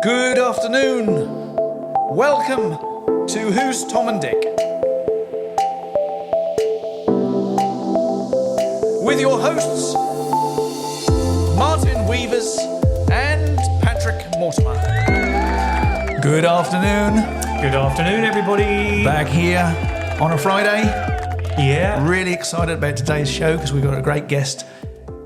Good afternoon. Welcome to Who's Tom and Dick? With your hosts, Martin Weavers and Patrick Mortimer. Good afternoon. Good afternoon, everybody. Back here on a Friday. Yeah. Really excited about today's show because we've got a great guest,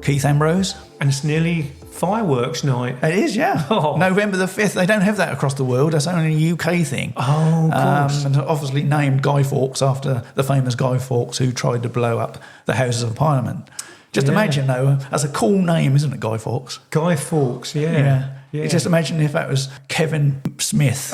Keith Ambrose. And it's nearly fireworks night. It is, yeah. Oh. November the 5th. They don't have that across the world. That's only a UK thing. Oh, of course. And obviously named Guy Fawkes after the famous Guy Fawkes who tried to blow up the Houses of Parliament. Just imagine, though, that's a cool name, isn't it, Guy Fawkes? Guy Fawkes, yeah. Just imagine if that was Kevin Smith.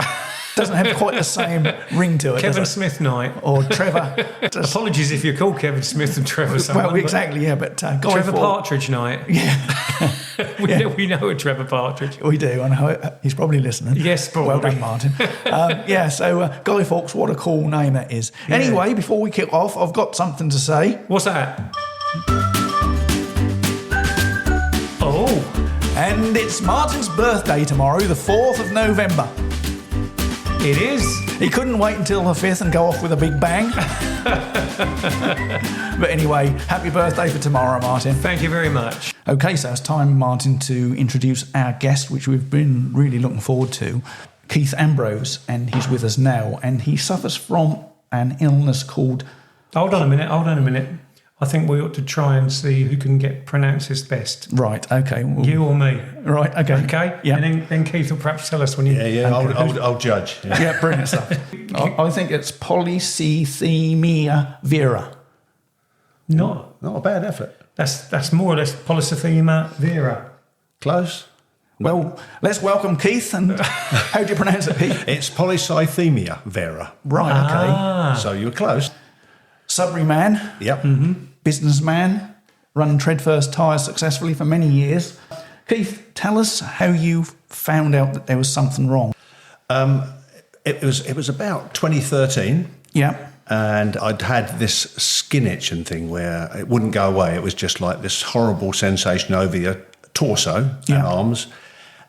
Doesn't have quite the same ring to it. Kevin Smith night. Or Trevor. Apologies if you're called Kevin Smith and Trevor someone. Well, exactly, yeah, but Guy Trevor Fawkes. Partridge night. Yeah. We know a Trevor Partridge. We do, and he's probably listening. Yes, probably. Well done, Martin. So Guy Fawkes, what a cool name that is. Yeah. Anyway, before we kick off, I've got something to say. What's that? Oh. And it's Martin's birthday tomorrow, the 4th of November. It is. He couldn't wait until the 5th and go off with a big bang. But anyway, happy birthday for tomorrow, Martin. Thank you very much. Okay, so it's time, Martin, to introduce our guest, which we've been really looking forward to, Keith Ambrose, and he's with us now, and he suffers from an illness called... Hold on a minute. I think we ought to try and see who can pronounce this best. Right, okay. You or me? Right, okay. Okay? Yeah. And then Keith will perhaps tell us when you... Yeah, I'll judge. Yeah, brilliant stuff. I think it's Polycythemia Vera. Not a bad effort. That's more or less Polycythemia Vera. Close. Well, let's welcome Keith. And how do you pronounce it, Pete? It's Polycythemia Vera. Right, okay. So you were close. Sudbury man. Yep. Mm-hmm. Businessman. Run Treadfirst tyres successfully for many years. Keith, tell us how you found out that there was something wrong. It was about 2013. Yeah. And I'd had this skin itching thing where it wouldn't go away. It was just like this horrible sensation over your torso and arms.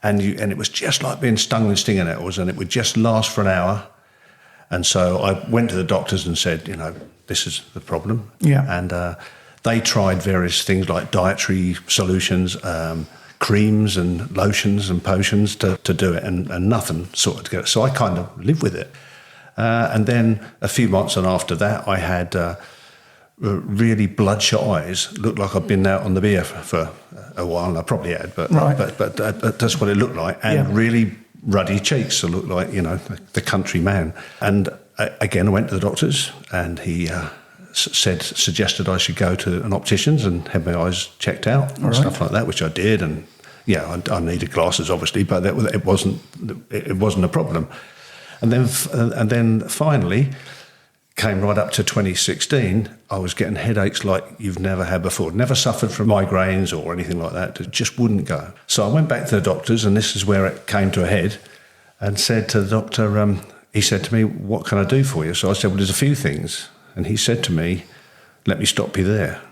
And it was just like being stung with stinging nettles, and it would just last for an hour. And so I went to the doctors and said, this is the problem. Yeah. And they tried various things like dietary solutions, creams and lotions and potions to do it, and nothing sort of together. So I kind of lived with it. And then a few months after that, I had really bloodshot eyes. Looked like I'd been out on the beer for a while, and I probably had, but that's what it looked like. And really ruddy cheeks, so looked like, the country man. And again, I went to the doctors, and he suggested I should go to an optician's and have my eyes checked out and stuff like that, which I did. And I needed glasses, obviously, but it wasn't a problem. And then finally, came right up to 2016, I was getting headaches like you've never had before. Never suffered from migraines or anything like that. It just wouldn't go. So I went back to the doctors, and this is where it came to a head, and said to the doctor, he said to me, what can I do for you? So I said, well, there's a few things. And he said to me, let me stop you there.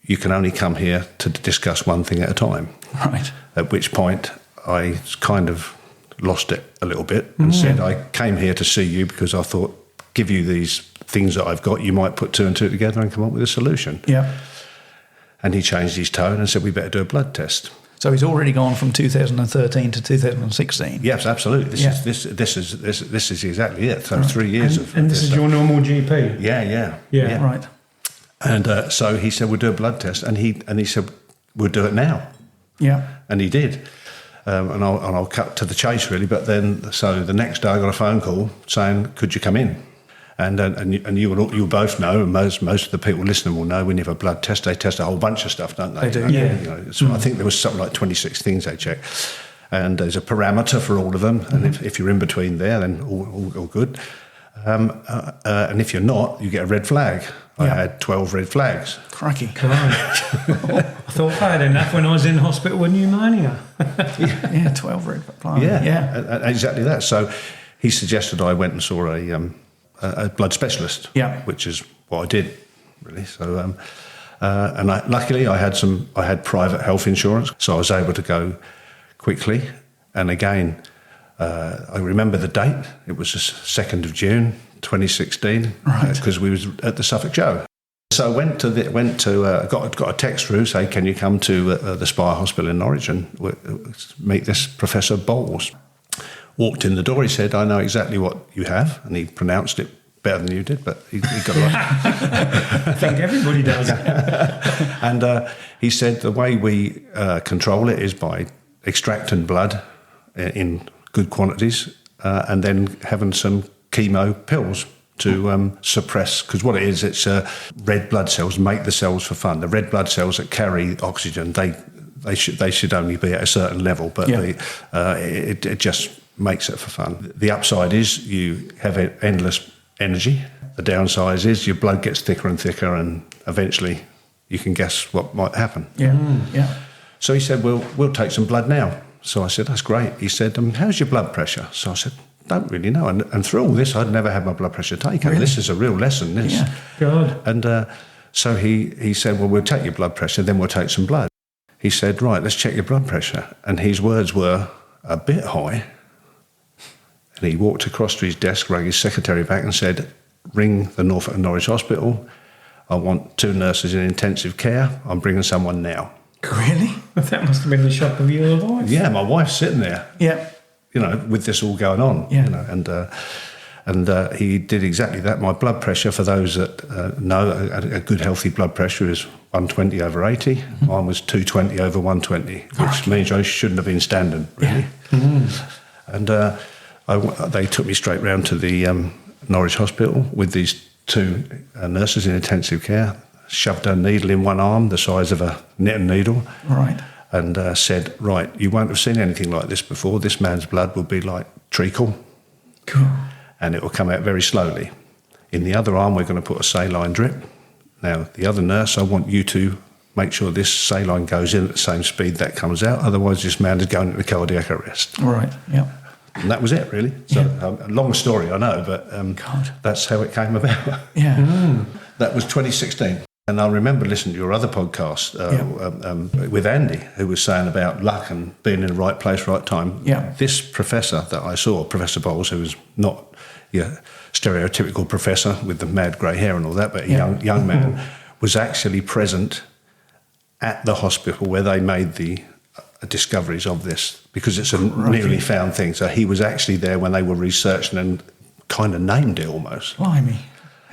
You can only come here to discuss one thing at a time. Right. At which point I kind of lost it a little bit and said, I came here to see you because I thought, give you these things that I've got, you might put two and two together and come up with a solution. Yeah. And he changed his tone and said, we better do a blood test. So he's already gone from 2013 to 2016. Yes, absolutely. This is exactly it. So 3 years and this is your normal GP. Yeah. Right. And so he said, we'll do a blood test, and he said, we'll do it now. Yeah. And he did. And I'll cut to the chase really. But then, so the next day I got a phone call saying, could you come in? And you'll both know, and most of the people listening will know, when you have a blood test, they test a whole bunch of stuff, don't they? They do, So I think there was something like 26 things they check. And there's a parameter for all of them. And if you're in between there, then all good. And if you're not, you get a red flag. I had 12 red flags. Crikey. I thought I had enough when I was in hospital with pneumonia. 12 red flags. Yeah, exactly that. So he suggested I went and saw a blood specialist, which is what I did, really. So, luckily I had private health insurance, so I was able to go quickly. And again, I remember the date. It was the 2nd of June, 2016, because we was at the Suffolk Show. So I got a text through saying, "Can you come to the Spire Hospital in Norwich and meet this Professor Bowles?" Walked in the door. He said, "I know exactly what you have," and he pronounced it better than you did, but he got it right. I think everybody does. And he said the way we control it is by extracting blood in good quantities and then having some chemo pills to suppress, because what it is, it's red blood cells make the cells for fun. The red blood cells that carry oxygen, they should only be at a certain level, but it just makes it for fun. The upside is you have endless energy. The downside is your blood gets thicker and thicker, and eventually you can guess what might happen. Yeah. So he said, we'll take some blood now. So I said, that's great. He said, how's your blood pressure? So I said, don't really know. And through all this, I'd never had my blood pressure taken. Really? This is a real lesson, this. Yeah. God. And so he said, well, we'll take your blood pressure, then we'll take some blood. He said, right, let's check your blood pressure. And his words were a bit high. And he walked across to his desk, rang his secretary back and said, ring the Norfolk and Norwich Hospital. I want 2 nurses in intensive care. I'm bringing someone now. Really? That must have been the shock of your life. Yeah, my wife's sitting there. Yeah. You know, with this all going on. Yeah. You know, and he did exactly that. My blood pressure, for those that know, a good healthy blood pressure is 120 over 80. Mm-hmm. Mine was 220 over 120, which means I shouldn't have been standing, really. Yeah. Mm-hmm. And they took me straight round to the Norwich Hospital with these 2 nurses in intensive care, shoved a needle in one arm the size of a knitting needle. Right. And said, right, you won't have seen anything like this before. This man's blood will be like treacle. Cool. And it will come out very slowly. In the other arm, we're going to put a saline drip. Now, the other nurse, I want you to make sure this saline goes in at the same speed that comes out. Otherwise, this man is going into cardiac arrest. Right, yeah. And that was it, really. So, a long story, I know, but that's how it came about. Yeah. That was 2016. And I remember listening to your other podcast with Andy, who was saying about luck and being in the right place, right time. Yeah. This professor that I saw, Professor Bowles, who was not your stereotypical professor with the mad grey hair and all that, but a young man, was actually present at the hospital where they made the discoveries of this, because it's a newly found thing. So he was actually there when they were researching and kind of named it almost. Blimey.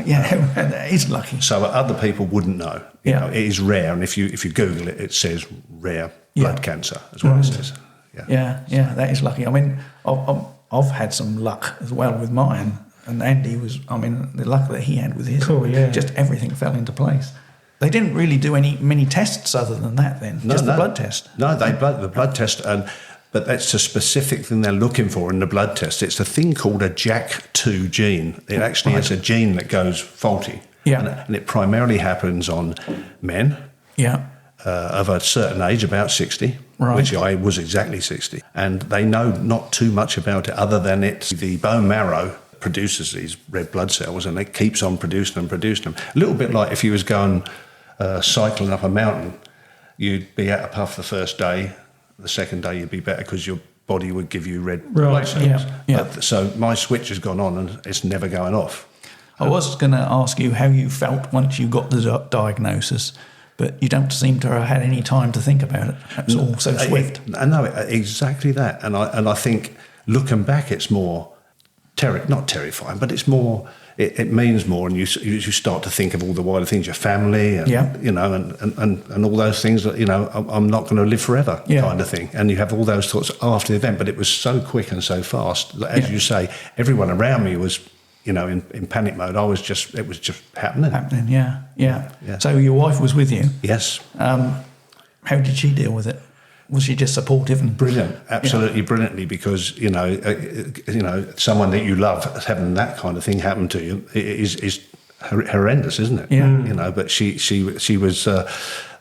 Yeah, that is lucky. So other people wouldn't know. You know, it is rare, and if you Google it, it says rare blood cancer as well. It says. Yeah, that is lucky. I mean, I've had some luck as well with mine, and Andy was. I mean, the luck that he had with his, just everything fell into place. They didn't really do many tests other than that. Then just the blood test. No, the blood test but that's a specific thing they're looking for in the blood test. It's a thing called a JAK2 gene. It actually is a gene that goes faulty. Yeah. And it primarily happens on men of a certain age, about 60, which I was exactly 60. And they know not too much about it other than the bone marrow produces these red blood cells, and it keeps on producing them. A little bit like if you was going cycling up a mountain, you'd be at a puff the first day. The second day you'd be better because your body would give you red blood cells. So my switch has gone on and it's never going off. I was going to ask you how you felt once you got the diagnosis, but you don't seem to have had any time to think about it. That's all so swift. I know, exactly that. And I think looking back, it's more, not terrifying, but it's more... It means more, and you start to think of all the wider things, your family, and you know, and all those things that, you know, I'm not going to live forever, kind of thing. And you have all those thoughts after the event, but it was so quick and so fast. As you say, everyone around me was, you know, in panic mode. It was just happening. Yeah. So your wife was with you. Yes. How did she deal with it? Was she just supportive and brilliant? Absolutely brilliantly, because you know, someone that you love having that kind of thing happen to you is horrendous, isn't it? Yeah. You know, but she was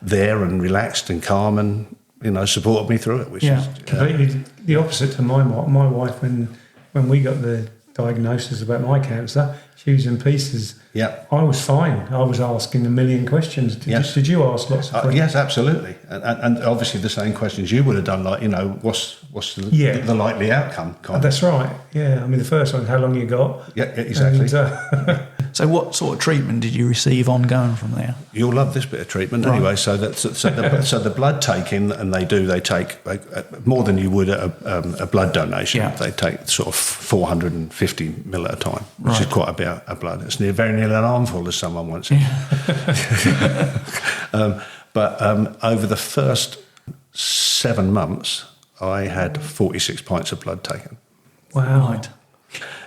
there and relaxed and calm, and you know, supported me through it, which is completely the opposite to my wife. When we got the diagnosis about my cancer, choosing pieces. Yeah. I was fine. I was asking a million questions. Did you ask lots of questions? Yes, absolutely. And obviously the same questions you would have done, like, what's the likely outcome? That's right. Yeah. I mean, the first one, how long you got? Yeah, exactly. And, So what sort of treatment did you receive ongoing from there? You'll love this bit of treatment anyway. So the blood taking, and they take more than you would at a blood donation. Yeah. They take sort of 450 ml at a time, which is quite a bit of blood. It's very nearly an armful, as someone once said. But over the first 7 months, I had 46 pints of blood taken. wow. Right.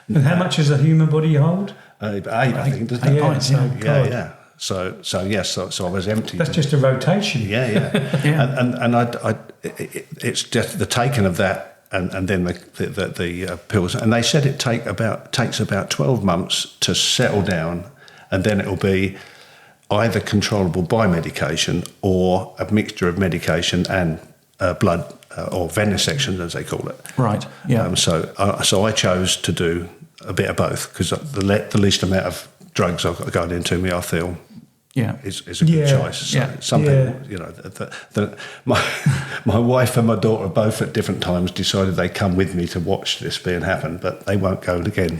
And how much does a human body hold? 8, I think. Doesn't it? Yeah, pints, so, Yeah, God. yeah. So yes, so I was empty. That's just a rotation. Yeah. Yeah. And it's just the taking of that, and then the pills. And they said it takes about 12 months to settle down, and then it'll be either controllable by medication or a mixture of medication and blood or venesection, as they call it. Right. Yeah. So I chose to do a bit of both, because the least amount of drugs I've got going into me, I feel, is a good choice. So something, my wife and my daughter both at different times decided they'd come with me to watch this being happen, but they won't go again.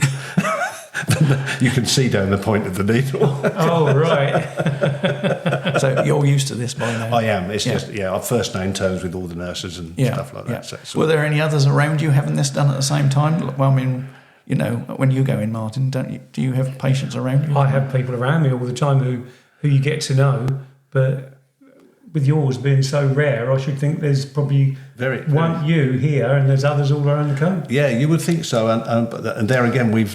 You can see down the point of the needle. Oh, right. So you're used to this by now? I am. It's just, I'm first name terms with all the nurses and stuff like that. So Were there any others around you having this done at the same time? Well, I mean, when you go in, Martin, do you have patients around you? I have people around me all the time who you get to know, but with yours being so rare, I should think there's probably you here and there's others all around the country. Yeah, you would think so. And there again, we've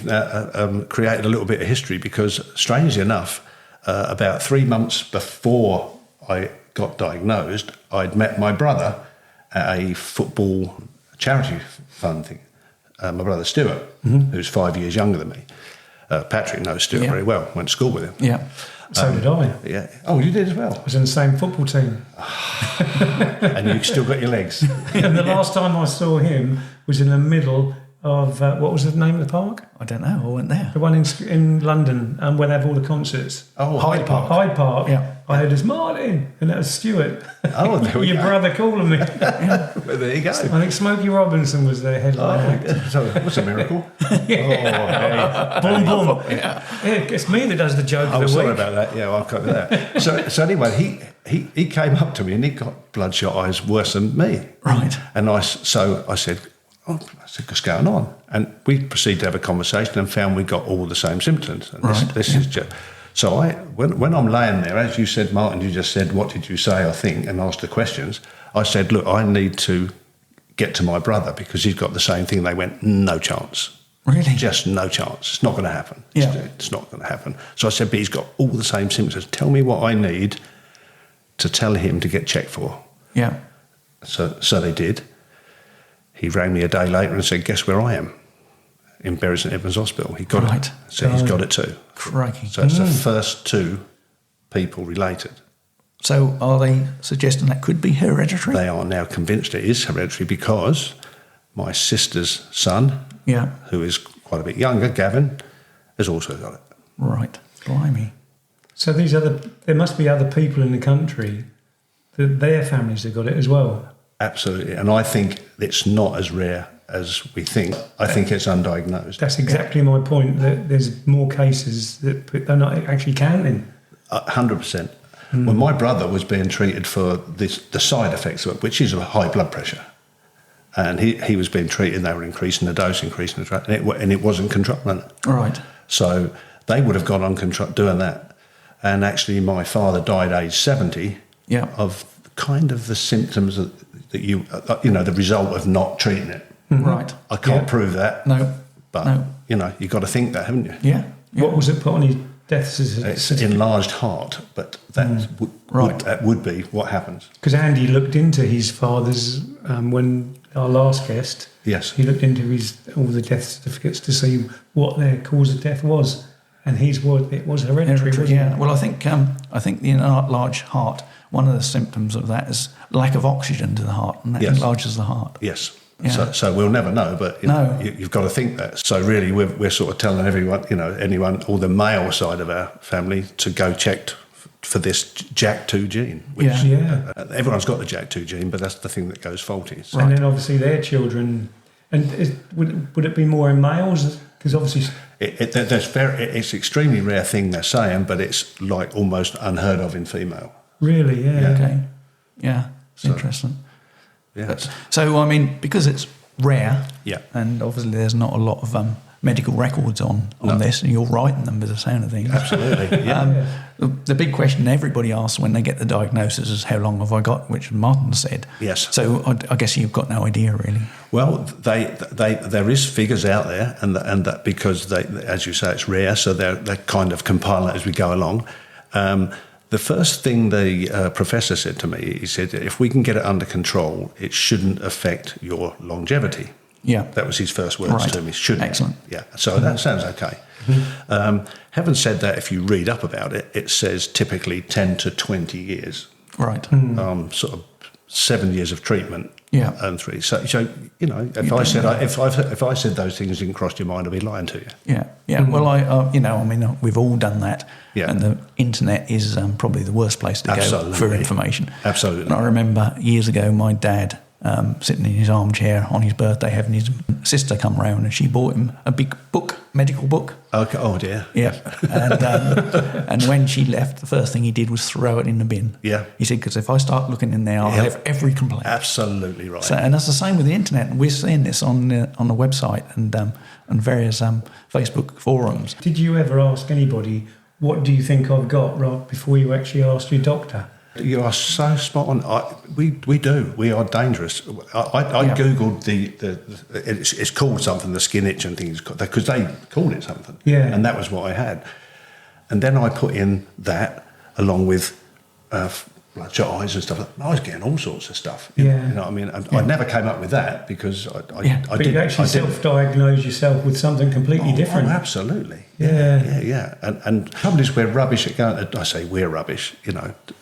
created a little bit of history, because strangely enough, about 3 months before I got diagnosed, I'd met my brother at a football charity fund thing. My brother Stuart, who's 5 years younger than me. Patrick knows Stuart very well, went to school with him. Yeah. So did I. Yeah. Oh, you did as well? I was in the same football team. And you've still got your legs. And the last time I saw him was in the middle of, what was the name of the park? I don't know. I went there. The one in London, where they have all the concerts. Oh, Hyde Park. Hyde Park. Yeah. I heard this Martin, and that was Stuart. Oh, there we Your go. brother calling me. Well, there you go. I think Smokey Robinson was their headline act. So what's a miracle? Boom, boom. Yeah, it's me that does the joke of I'm the sorry week. about that. Yeah, I'll cut that. So anyway, he came up to me and he got bloodshot eyes worse than me. Right. And I said, what's going on? And we proceeded to have a conversation and found we got all the same symptoms. And this is just... So when I'm laying there, as you said, Martin, you just said, what did you say, I think, and asked the questions, I said, look, I need to get to my brother because he's got the same thing. They went, no chance. Really? Just no chance. It's not going to happen. Yeah. It's not going to happen. So I said, but he's got all the same symptoms. Tell me what I need to tell him to get checked for. Yeah. So they did. He rang me a day later and said, guess where I am? In Bury St Edmunds Hospital. He got it. So he's got it too. Crikey. So it's the first two people related. So are they suggesting that could be hereditary? They are now convinced it is hereditary because my sister's son, who is quite a bit younger, Gavin, has also got it. Right. Blimey. So there must be other people in the country that their families have got it as well. Absolutely. And I think it's not as rare as we think. I think it's undiagnosed. That's exactly my point, that there's more cases that they're not actually counting. 100%. When my brother was being treated for the side effects of it, which is a high blood pressure, and he was being treated, they were increasing the dose, increasing the drug, and it wasn't controlling it. Right. So they would have gone on doing that. And actually my father died aged 70 of kind of the symptoms that the result of not treating it. Right. I can't prove that. No. But, you've got to think that, haven't you? Yeah. What was it put on his death certificate? It's enlarged heart, but that would be what happens. Because Andy looked into his father's, when our last guest, Yes. he looked into all the death certificates to see what their cause of death was. And it was hereditary, wasn't it? Well, I think the enlarged heart, one of the symptoms of that is lack of oxygen to the heart, and that enlarges the heart. Yes. So we'll never know, but you've got to think that. So really, we're sort of telling everyone, anyone, or the male side of our family, to go check for this JAK2 gene. Which, everyone's got the JAK2 gene, but that's the thing that goes faulty. So. And then obviously their children, and would it be more in males? Because obviously it's extremely rare thing they're saying, but it's like almost unheard of in female. Really, yeah. Okay, yeah, interesting. Yeah. So I mean, because it's rare, and obviously there's not a lot of medical records on this, and you're writing them by the sound of things. Absolutely. Yeah. The big question everybody asks when they get the diagnosis is, how long have I got? Which Martin said. Yes. So I guess you've got no idea really. Well, there is figures out there, and that because they, as you say, it's rare, so they're kind of compiling it as we go along. The first thing the professor said to me, he said, if we can get it under control, it shouldn't affect your longevity. Yeah. That was his first words to me. Shouldn't. Excellent. Yeah. So that sounds okay. Having said that, if you read up about it, it says typically 10 to 20 years. Right. Sort of 7 years of treatment. Yeah. And 3. So if I said those things didn't cross your mind, I'd be lying to you. Yeah. Yeah. Well, we've all done that. Yeah. And the internet is probably the worst place to go for information. Absolutely. And I remember years ago, my dad sitting in his armchair on his birthday, having his sister come round, and she bought him a big book, medical book. Okay. Oh dear. Yeah. And when she left, the first thing he did was throw it in the bin. Yeah. He said, because if I start looking in there, I'll have every complaint. Absolutely right. So, and that's the same with the internet. And we're seeing this on the website and various Facebook forums. Did you ever ask anybody, what do you think I've got, right before you actually asked your doctor? You are so spot on. We do. We are dangerous. I googled it's called something, the skin itch and things, because they called it something. Yeah. And that was what I had. And then I put in that along with bloodshot eyes and stuff like that. I was getting all sorts of stuff. You know what I mean? I never came up with that because I but you actually self-diagnosed yourself with something completely different. Oh, absolutely. Yeah. And the trouble is, we're rubbish at going. I say we're rubbish.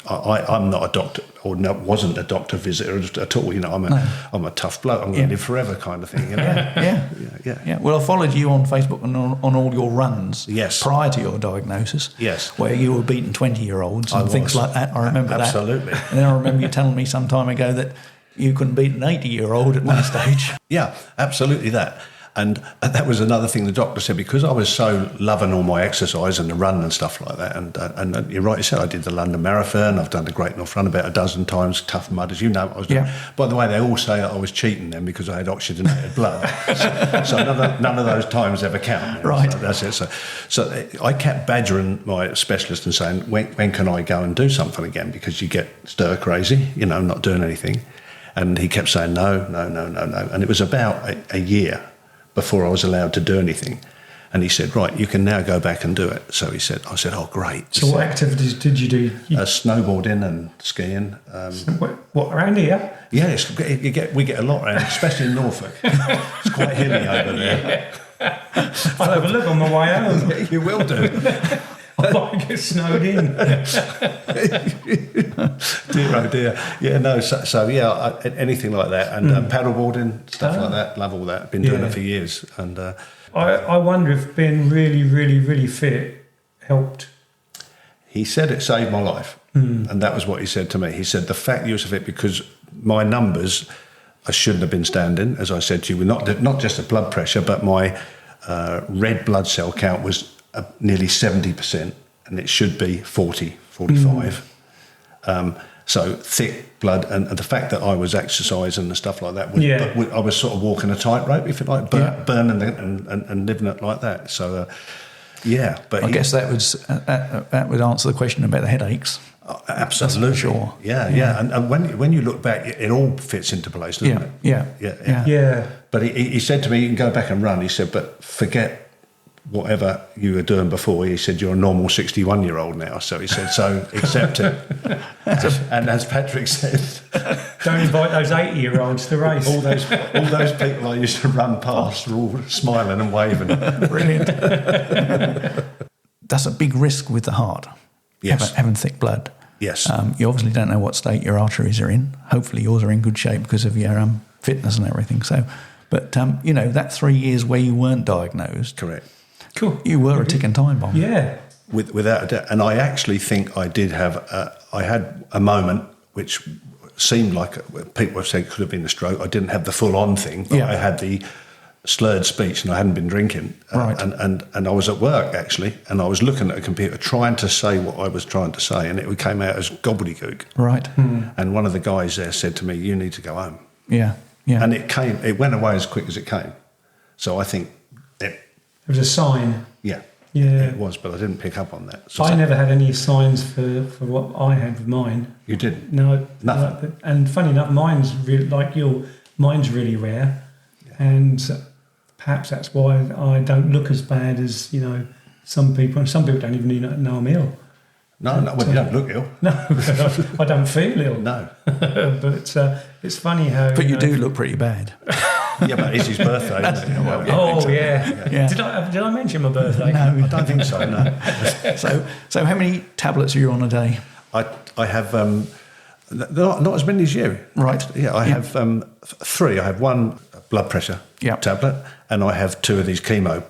I'm not a doctor, or wasn't a doctor visitor at all. I'm a tough bloke. I'm going to live forever, kind of thing. Yeah. Well, I followed you on Facebook and on all your runs. Yes. Prior to your diagnosis. Yes. Where you were beating 20-year-olds and things like that. I remember that. Absolutely. And then I remember you telling me some time ago that you couldn't beat an 80-year-old at one stage. Yeah, absolutely that. And that was another thing the doctor said, because I was so loving all my exercise and the run and stuff like that. And you're right, you said I did the London Marathon. I've done the Great North Run about a dozen times, Tough Mud, as you know what I was doing. By the way, they all say I was cheating then because I had oxygenated blood. so none of those times ever count. Right. So that's it. So I kept badgering my specialist and saying, when can I go and do something again? Because you get stir crazy, not doing anything. And he kept saying, no. And it was about a year before I was allowed to do anything. And he said, right, you can now go back and do it. So I said, oh, great. So what activities did you do? Snowboarding and skiing. What, around here? Yeah, we get a lot around, especially in Norfolk. It's quite hilly over there. I'll have a look on my way home. You will do. I might get snowed in. Dear, oh dear. Yeah, no, so anything like that. And paddleboarding, stuff like that. Love all that. Been doing it for years. And I wonder if being really, really, really fit helped. He said it saved my life. And that was what he said to me. He said, the fact you were fit, because my numbers, I shouldn't have been standing, as I said to you, not just the blood pressure, but my red blood cell count was nearly 70%, and it should be 40, 45. So thick blood, and the fact that I was exercising and stuff like that, I was sort of walking a tightrope, if you like, burning and living it like that. So, but I guess that would answer the question about the headaches. Absolutely, sure. Yeah. And when you look back, it all fits into place, doesn't it? Yeah. But he said to me, you can go back and run. He said, but forget whatever you were doing before. He said, you're a normal 61-year-old now. So he said, so accept it. And as Patrick said, don't invite those 80-year-olds to race. All those people I used to run past were all smiling and waving. Brilliant. That's a big risk with the heart. Yes. Having thick blood. Yes. You obviously don't know what state your arteries are in. Hopefully yours are in good shape because of your fitness and everything. So, but that 3 years where you weren't diagnosed, Correct. Cool. you were a ticking time bomb. Yeah. Without a doubt. And I actually think I did have, I had a moment which seemed like, people have said it could have been a stroke. I didn't have the full-on thing, but I had the slurred speech and I hadn't been drinking. Right. And I was at work, actually, and I was looking at a computer trying to say what I was trying to say, and it came out as gobbledygook. Right. And one of the guys there said to me, "You need to go home." Yeah. Yeah. And it went away as quick as it came. So I think It was a sign. yeah, Yeah. it was, but I didn't pick up on that. So I never had any signs for what I had with mine. You didn't? No. Nothing. And funny enough, mine's mine's really rare. And perhaps that's why I don't look as bad as, some people. And some people don't even know I'm ill. No, well, you don't look ill. No, I don't feel ill. No. But it's funny how... But you do look pretty bad. Yeah, but it's his birthday. Isn't it? Well, Oh, yeah. Yeah. Did I mention my birthday? No. I don't think so, no. So how many tablets are you on a day? I have not as many as you. Right. Yeah, I have 3. I have one blood pressure tablet, and I have 2 of these chemo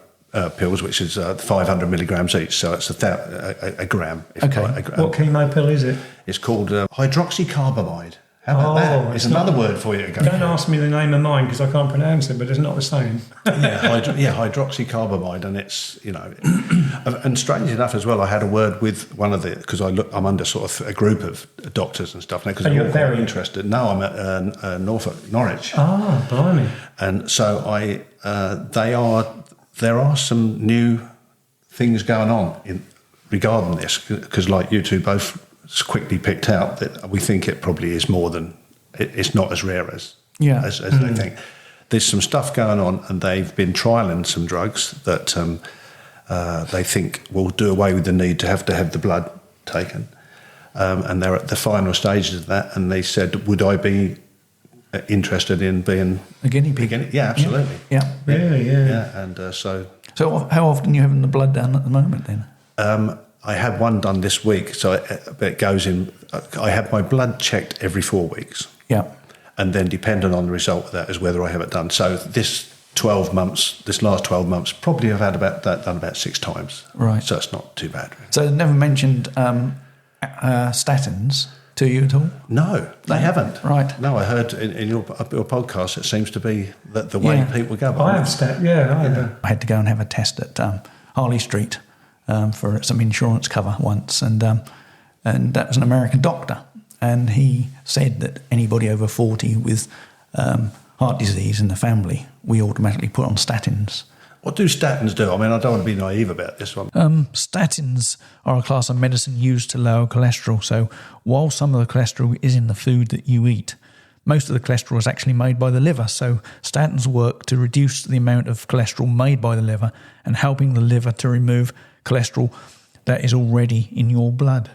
pills, which is 500 milligrams each, so it's a gram. Okay. A gram. What chemo pill is it? It's called hydroxycarbamide. How about that? It's another word for you to go. Don't ask me the name of mine because I can't pronounce it, but it's not the same. Hydroxycarbamide, and it's and strange enough as well, I had a word with one of the, because I'm under sort of a group of doctors and stuff now, because they're all very interested. No, I'm at Norwich. Ah, blimey! And so there are some new things going on regarding this, because like you two both quickly picked out, that we think it probably is more than, it's not as rare as they think. There's some stuff going on, and they've been trialling some drugs that they think will do away with the need to have the blood taken, and they're at the final stages of that. And they said, would I be interested in being A guinea pig? Yeah, absolutely. Yeah. Really? Yeah. Yeah, and so how often are you having the blood done at the moment then? I had one done this week, so it goes in. I have my blood checked every 4 weeks. Yeah. And then depending on the result of that is whether I have it done. So this last 12 months, probably I've had that done about 6 times. Right. So it's not too bad. So they never mentioned statins to you at all? No, they haven't. Right. No, I heard in your podcast, it seems to be that the way people go. I have I had to go and have a test at Harley Street for some insurance cover once, and that was an American doctor, and he said that anybody over 40 with heart disease in the family, we automatically put on statins. What do statins do? I mean, I don't want to be naive about this one. Statins are a class of medicine used to lower cholesterol. So while some of the cholesterol is in the food that you eat, most of the cholesterol is actually made by the liver. So statins work to reduce the amount of cholesterol made by the liver and helping the liver to remove cholesterol that is already in your blood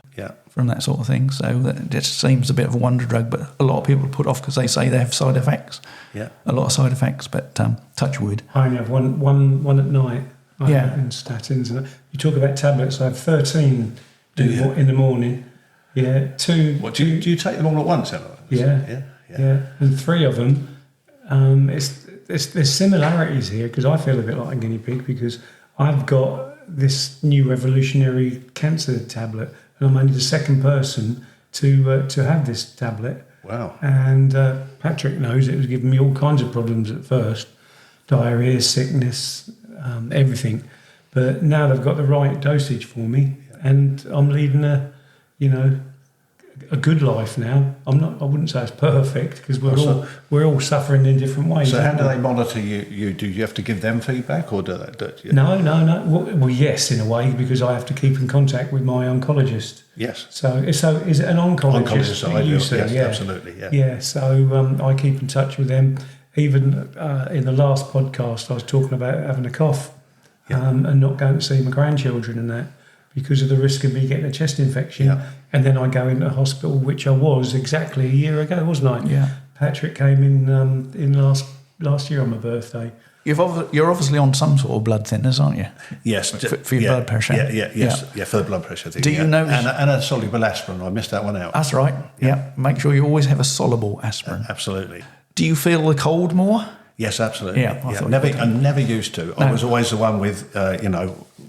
from that sort of thing. So that just seems a bit of a wonder drug, but a lot of people put off because they say they have side effects. Yeah, a lot of side effects, but touch wood. I only have one at night. I have in statins. And you talk about tablets. I have 13 in the morning. Yeah, 2. What do you take them all at once? Yeah, and 3 of them. There's similarities here because I feel a bit like a guinea pig because I've got this new revolutionary cancer tablet, and I'm only the second person to have this tablet. Wow! And Patrick knows it was giving me all kinds of problems at first, diarrhea, sickness, everything. But now they've got the right dosage for me, and I'm leading a good life now. I wouldn't say it's perfect because we're all suffering in different ways. So how do they monitor you? Do you have to give them feedback, or do they? No. Well, yes, in a way, because I have to keep in contact with my oncologist. Yes. So is it an oncologist? Yes, absolutely. Yeah. Yeah. So I keep in touch with them. Even in the last podcast, I was talking about having a cough and not going to see my grandchildren and that, because of the risk of me getting a chest infection. Yeah. And then I go into hospital, which I was exactly a year ago, wasn't I? Yeah. Patrick came in last year on my birthday. You're obviously on some sort of blood thinners, aren't you? Yes. For your blood pressure. Yeah, for the blood pressure thing. Do you know? And a soluble aspirin. I missed that one out. That's right. Yeah. Make sure you always have a soluble aspirin. Absolutely. Do you feel the cold more? Yes, absolutely. Yeah, I never used to. I was always the one with,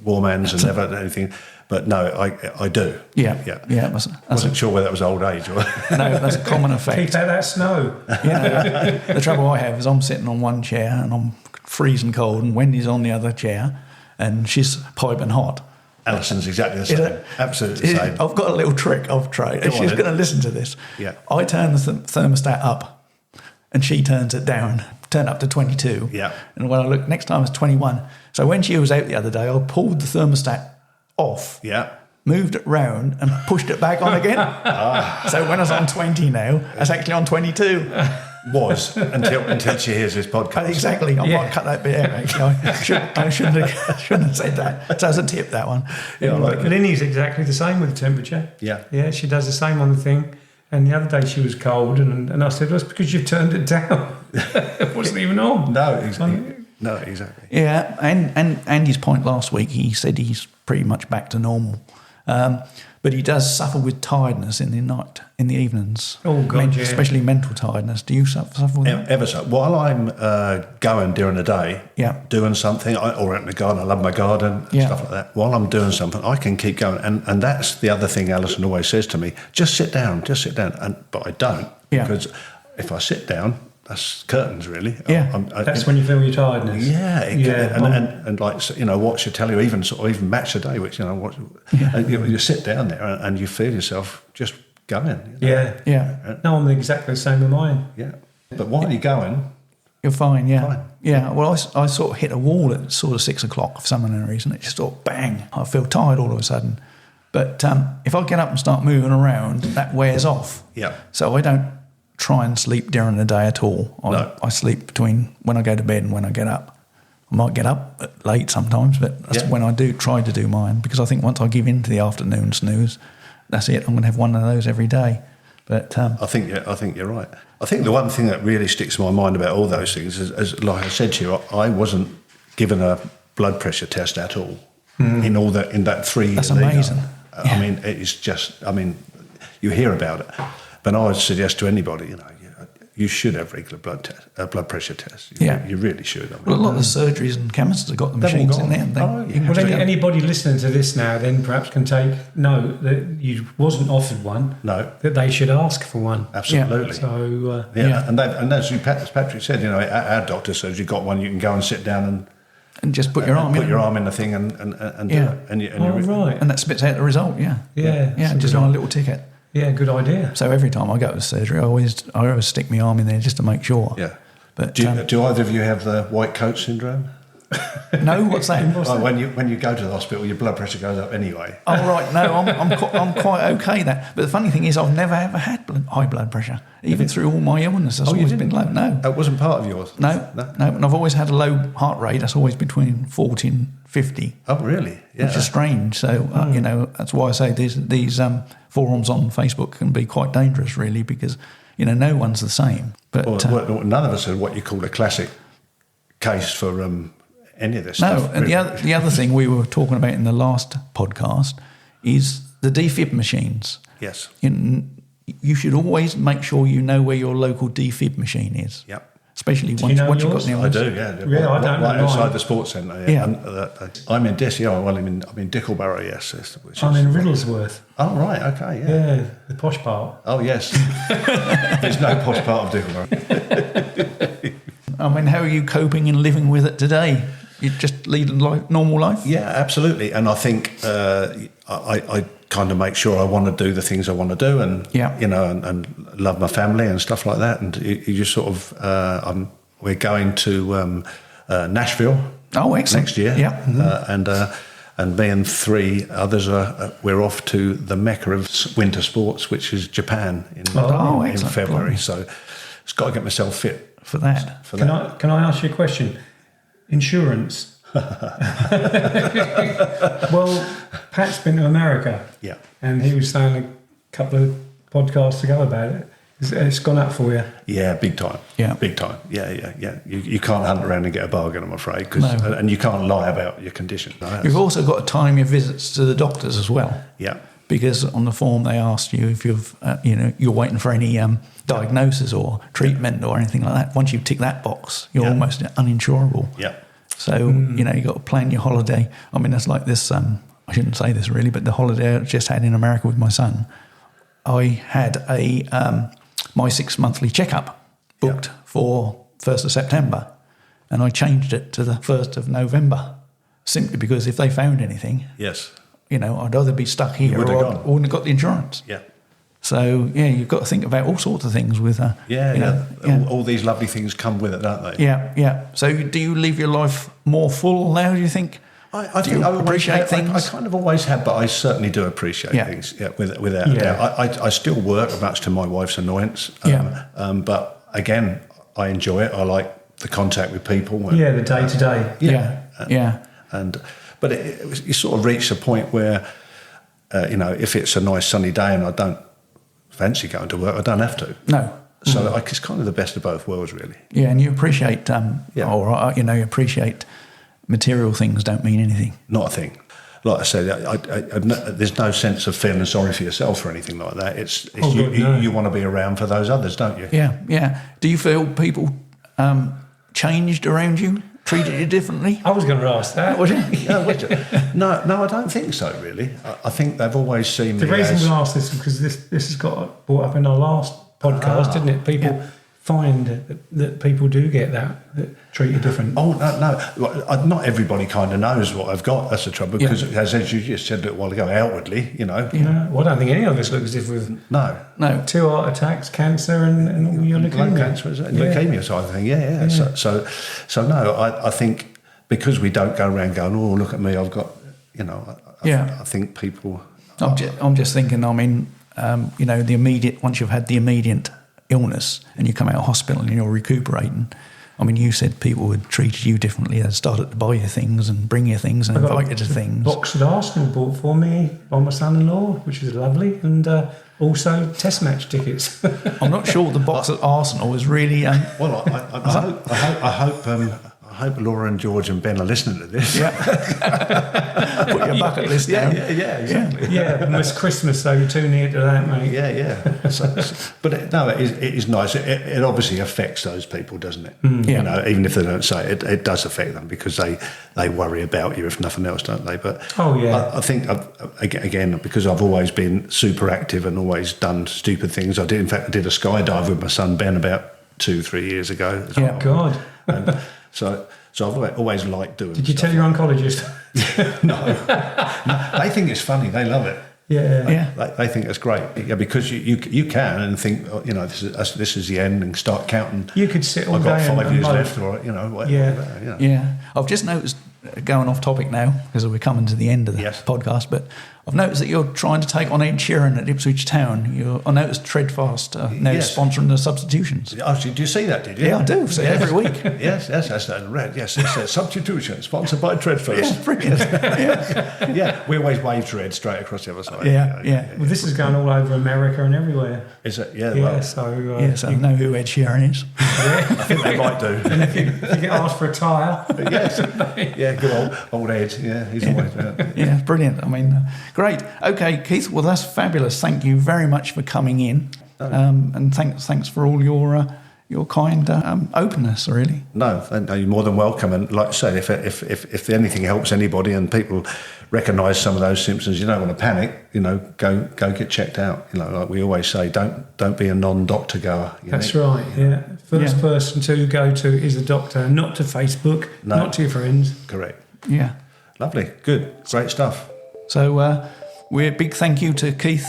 warm hands and never anything. But no, I do. Yeah. Wasn't sure whether that was old age or... No, that's a common effect. Keep out that snow. The trouble I have is I'm sitting on one chair and I'm freezing cold, and Wendy's on the other chair and she's piping hot. Alison's exactly the same. Absolutely the same. I've got a little trick I've tried. And she's going to listen to this. Yeah. I turn the thermostat up and she turns it down. Turn up to 22. Yeah. And when I look, next time it's 21. So when she was out the other day, I pulled the thermostat off. Yeah. Moved it round and pushed it back on again. So when I was on 20 now, it's actually on 22. Was until she hears this podcast. Exactly. I might cut that bit out. Actually, I shouldn't have said that. So as a tip, that one. Linny's exactly the same with the temperature. Yeah. Yeah, she does the same on the thing. And the other day she was cold, and I said, well, it's because you've turned it down. It wasn't even on. No, exactly. Yeah, and Andy's point last week, he said he's pretty much back to normal. But he does suffer with tiredness in the night, in the evenings. Oh, God, Especially mental tiredness. Do you suffer with that? Ever so. While I'm going during the day, Yeah. doing something, or out in the garden, I love my garden, stuff like that. While I'm doing something, I can keep going. And that's the other thing Alison always says to me, just sit down. But I don't. Yeah. Because if I sit down, that's curtains, really. Yeah. That's when you feel your tiredness. Yeah, and like, watch the telly, or even match the day, which watch. And you sit down there and you feel yourself just going. Yeah. No, I'm exactly the same with mine. Yeah, but while you're going, you're fine. Yeah, fine. Yeah. Well, I sort of hit a wall at sort of 6 o'clock for some unknown reason. It just sort of bang. I feel tired all of a sudden. But if I get up and start moving around, that wears off. Yeah. So I don't try and sleep during the day at all. I sleep between when I go to bed and when I get up. I might get up late sometimes, but that's when I do try to do mine, because I think once I give in to the afternoon snooze, that's it. I'm going to have one of those every day. But I think you're right. I think the one thing that really sticks in my mind about all those things is like I said to you, I wasn't given a blood pressure test at all in that 3 years. That's amazing. I mean, it's just. I mean, you hear about it. But I would suggest to anybody, you should have regular blood pressure tests. You really should. I mean, well, a lot of the surgeries and chemists have got the machines in there. Anybody listening to this now then perhaps can take note that you wasn't offered one. No. That they should ask for one. Absolutely. So and as Patrick said, our doctor says you've got one, you can go and sit down and just put your arm in the thing and do it. Right. And that spits out the result. Yeah. Just on a little ticket. Yeah, good idea. So every time I go to surgery, I always stick my arm in there just to make sure. Yeah. But do either of you have the white coat syndrome? No, what's that? When you go to the hospital, your blood pressure goes up anyway. Oh right, no, I'm quite okay that. But the funny thing is, I've never ever had high blood pressure, even through all my illness. That's always been low. No, that wasn't part of yours. No, and I've always had a low heart rate. That's always between 40 and 50. Oh really? Yeah. Which is strange. So that's why I say these forums on Facebook can be quite dangerous, really, because no one's the same. But none of us have what you call a classic case for any of this stuff. No, and really. the other thing we were talking about in the last podcast is the defib machines. Yes. You should always make sure you know where your local defib machine is. Yep. Especially once you've got the I do, yeah. Yeah, I don't know. Right outside the sports centre. Yeah. I'm in I'm in Dickleborough, yes. I'm in Riddlesworth. Oh, right, okay, yeah. Yeah, the posh part. Oh, yes. There's no posh part of Dickleborough. I mean, how are you coping and living with it today? You just lead a normal life? Yeah, absolutely. And I think I kind of make sure I want to do the things I want to do, and and love my family and stuff like that. And you just sort of we're going to Nashville. Oh, excellent. Next year. Yeah. Mm-hmm. And me and 3 others we're off to the mecca of winter sports, which is Japan in February. Blimey. So it's got to get myself fit for that. Can I ask you a question? Insurance. Well, Pat's been to America. Yeah. And he was saying a couple of podcasts ago about it. It's gone up for you. Yeah, big time. Yeah. Big time. Yeah. You can't hunt around and get a bargain, I'm afraid. And you can't lie about your condition. You've also got to time your visits to the doctors as well. Yeah. because on the form they asked you if you're waiting for any diagnosis or treatment or anything like that. Once you tick that box, you're almost uninsurable. Yeah. So, you've got to plan your holiday. I mean, it's like this, I shouldn't say this really, but the holiday I just had in America with my son, I had my 6 monthly checkup booked for 1st of September, and I changed it to the 1st of November, simply because if they found anything, Yes. I'd either be stuck here or I wouldn't have got the insurance. Yeah. So, you've got to think about all sorts of things with... All these lovely things come with it, don't they? Yeah. So do you live your life more full now, do you think? I think I appreciate things. I kind of always have, but I certainly do appreciate things. Yeah, without a doubt. I still work, much to my wife's annoyance. But again, I enjoy it. I like the contact with people. The day to day. But you sort of reach a point where, if it's a nice sunny day and I don't fancy going to work, I don't have to. No. So it's kind of the best of both worlds, really. Yeah, and you appreciate, you appreciate material things don't mean anything. Not a thing. Like I said, there's no sense of feeling sorry for yourself or anything like that. You want to be around for those others, don't you? Yeah. Do you feel people changed around you, treated you differently? I was going to ask that. No, I don't think so, really. I think they've always seen me. The reason we asked this is because this has got brought up in our last podcast, didn't it? People find that people do get that treated different. Oh, no. Not everybody kind of knows what I've got. That's the trouble, because as you just said a little while ago, outwardly, Well, I don't think any of us look as if we've... No. 2 heart attacks, cancer and your leukemia. Lung cancer, leukemia sort of thing, yeah. So no, I think because we don't go around going, oh, look at me, I've got, I think people... I'm just thinking, I mean, the immediate, once you've had the immediate illness and you come out of hospital and you're recuperating, I mean, you said people had treated you differently. They started to buy you things and bring you things and invite you to things. Box at Arsenal bought for me by my son-in-law, which was lovely, and also test match tickets. I'm not sure the box at Arsenal is really... Well, I hope Laura and George and Ben are listening to this. Put your bucket list down. Yeah, exactly. It's Christmas, so you're too near to that, mate. Yeah. But it is nice. It obviously affects those people, doesn't it? Even if they don't say it, it does affect them, because they worry about you, if nothing else, don't they? But I think, again, because I've always been super active and always done stupid things. I did a skydive with my son Ben about 2-3 years ago. Yeah, God. And so I've always liked doing. Did you tell your oncologist? No, they think it's funny. They love it. Yeah. They think it's great. Yeah, because you can and think, this is the end, and start counting. You could sit all I've got day 5 years left, or whatever. Yeah. I've just noticed, going off topic now because we're coming to the end of the podcast, but I've noticed that you're trying to take on Ed Sheeran at Ipswich Town. I noticed Treadfirst now sponsoring the substitutions. Oh, did you see that, did you? Yeah, I do. See it every week. Yes, that's red. Yes, it's substitution, sponsored by Treadfirst. Yeah, brilliant. Yeah, we always wave to Ed straight across the other side. Yeah. Well, this is going all over America and everywhere. Is it? Yeah. Yeah, so I know who Ed Sheeran is. I think they might do. And if you get asked for a tyre. Yes. Yeah, good old Ed. Yeah, he's always there. Yeah, brilliant. I mean... Great. Okay, Keith. Well, that's fabulous. Thank you very much for coming in, and thanks for all your kind openness. Really. No, you're more than welcome. And like I said, if anything helps anybody and people recognise some of those symptoms, you don't want to panic. Go get checked out. Like we always say, don't be a non-doctor goer. That's right. Yeah. First person to go to is the doctor, not to Facebook, not to your friends. Correct. Yeah. Lovely. Good. Great stuff. So we're big thank you to Keith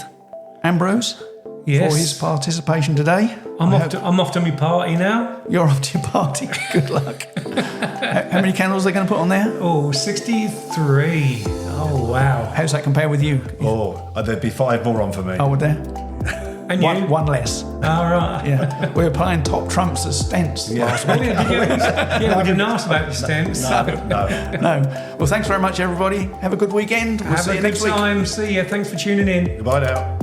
Ambrose for his participation today. I'm off to my party now. You're off to your party. Good luck. How many candles are they going to put on there? Oh, 63. Oh, wow. How's that compare with you? Oh, there'd be 5 more on for me. Oh, would there? And one less. All right. Yeah. We were playing top trumps as stents last week. We didn't ask about the stents. No. Well, thanks very much, everybody. Have a good weekend. We'll see you next week. Have a good time. See you. Thanks for tuning in. Goodbye now.